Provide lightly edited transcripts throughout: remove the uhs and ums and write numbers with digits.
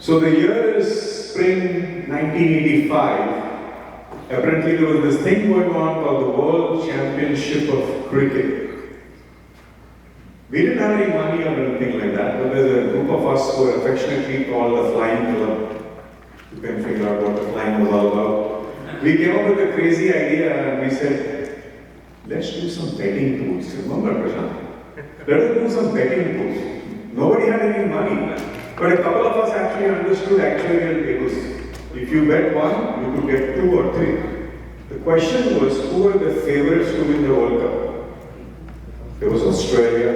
So the year is spring 1985. Apparently there was this thing going on called the World Championship of Cricket. We didn't have any money or anything like that, but there's a group of us who are affectionately called the Flying Club. You can figure out what the flying was all about. We came up with a crazy idea and we said, let's do some betting pools. Remember, Prashant? Let us do some betting pools. Nobody had any money, but a couple of us actually understood actuarial tables. If you bet one, you could get 2 or 3. The question was, who were the favorites to win the World Cup? There was Australia,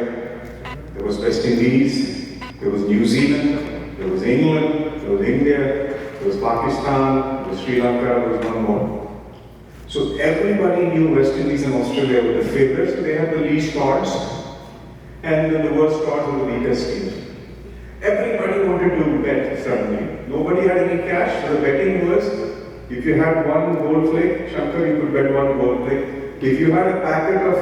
there was West Indies, there was New Zealand, there was England, there was India, there was Pakistan, there was Sri Lanka, there was one more. So everybody knew West Indies and Australia were the favorites, so they had the least odds, and then the worst odds were the weakest teams. Everybody wanted to bet suddenly. Nobody had any cash, so the betting was, if you had one gold flake, Shankar, you could bet one gold flake. If you had a packet of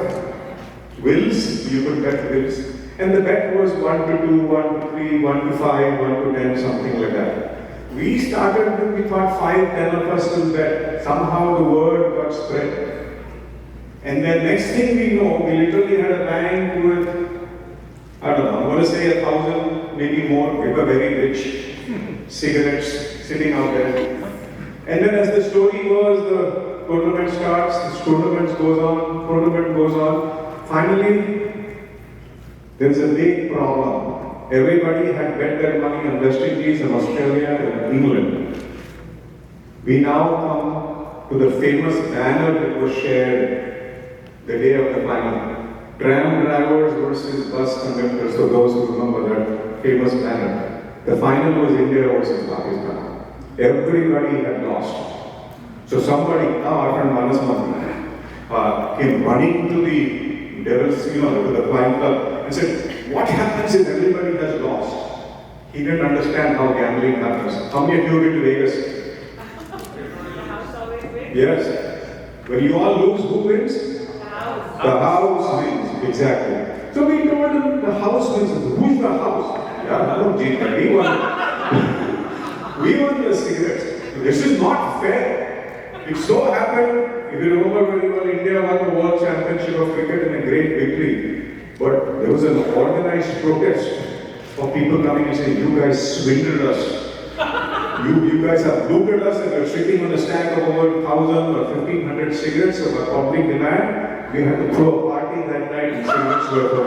wills, you could bet wills. And the bet was 1 to 2, 1 to 3, 1 to 5, 1 to 10, something like that. We started, we thought 5, 10 of us will bet. Somehow the word got spread. And then next thing we know, we literally had a bank with, I don't know, I'm going to say 1,000, maybe more. We were very rich. Cigarettes sitting out there. And then as the story was, the tournament starts, the tournament goes on. Finally, there's a big problem. Everybody had bet their money on West Indies and Australia and England. We now come to the famous banner that was shared the day of the final. Tram drivers versus bus conductors, for those who remember that famous banner. The final was India versus Pakistan. Everybody had lost. So somebody, our friend Manas came running to the Devils, to the Flying Club and said, what happens if everybody has lost? He didn't understand how gambling happens. How many of you have been to Vegas? Yes. When you all lose, who wins? The house wins, exactly. So we told him the house wins. Who's the house? Yeah, no, we won. We won the cigarettes. This is not fair. It so happened, if you remember very well, India won the World Championship of Cricket in a great victory. But there was an organized protest of people coming and saying, you guys swindled us. You guys have looted us and you're sitting on a stack of over 1,000 or 1,500 cigarettes of a public demand. We had to throw a party that night and cigarettes were for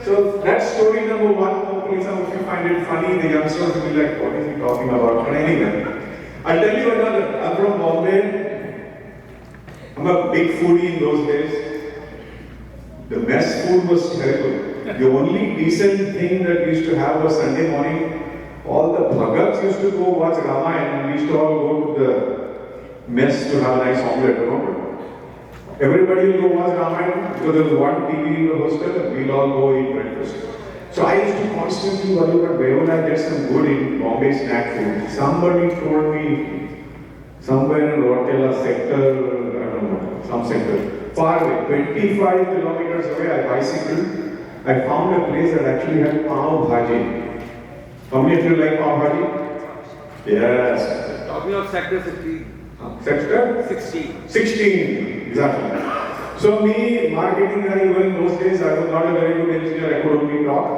So that's story number 1. Hopefully some of you find it funny. The youngsters will be like, what is he talking about? But anyway, I'll tell you another. I'm from Bombay. I'm a big foodie in those days. The mess food was terrible. The only decent thing that we used to have was Sunday morning. All the bhagats used to go watch Ramayana and we used to all go to the mess to have a nice omelette, remember? Everybody will go watch Ramayana because there was one TV in the hostel and we'll all go eat breakfast. So I used to constantly worry about where would I get some good in Bombay snack food. Somebody told me somewhere in Rotela sector, I don't know, some sector, far away, 25 kilometers away, I bicycled. I found a place that actually had pav bhaji. How many of you like pav bhaji? Yes. Talking of sector 16. Sector? 16. 16, exactly. So me, marketing guy, even in those days, I was not a very good engineer, I could only talk.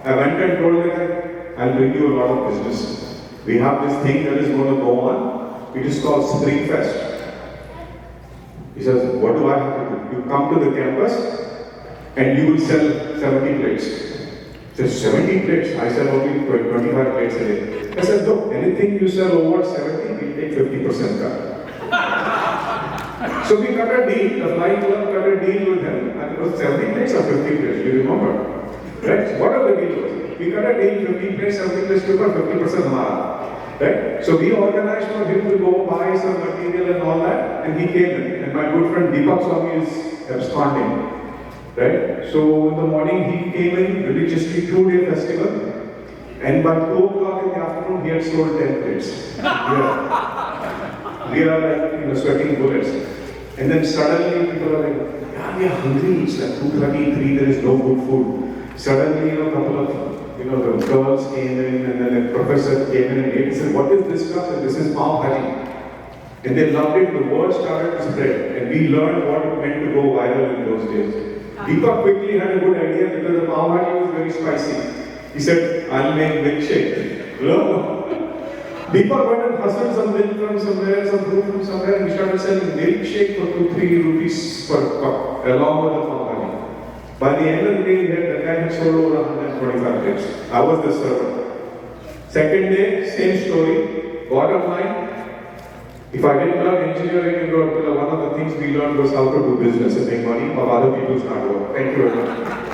I went and told the guy, I'll bring you a lot of business. We have this thing that is going to go on. It is called Spring Fest. He says, what do I have to do? You come to the campus and you will sell 70 plates. He says, 70 plates? I sell only 25 plates a day. I said, look, anything you sell over 70, we take 50% cut. So we cut a deal, the Flying Club cut a deal with him, and it was 70 plates or 50 plates, you remember? Right? What are the deal was? We cut a deal, 50 plates, 70 plates, 50% hamara. Right? So we organized for him to go buy some material and all that, and he came in. And my good friend Deepak Swami is absconding. Right? So in the morning he came in, religiously 2-day festival, and by 2 o'clock in the afternoon he had sold 10 plates. We are like, sweating bullets. And then suddenly people are like, yeah, we are hungry, it's like 2:30, 3, there is no good food. Suddenly, a couple of the girls came in and then a professor came in and he said, what is this stuff? And this is pav bhaji. And they loved it, the word started to spread and we learned what it meant to go viral in those days. Deepak quickly had a good idea because the pav bhaji was very spicy. He said, I'll make milkshake. Deepak went and hustled some milk from somewhere, some fruit from somewhere, and we started selling milkshake for 2-3 rupees per cup, along with the pav bhaji. By the end of the day, the guy had sold over 125 plates. I was the server. Second day, same story. Bottom line, if I didn't learn engineering, one of the things we learned was how to do business and make money of other people's hard work. Thank you very much.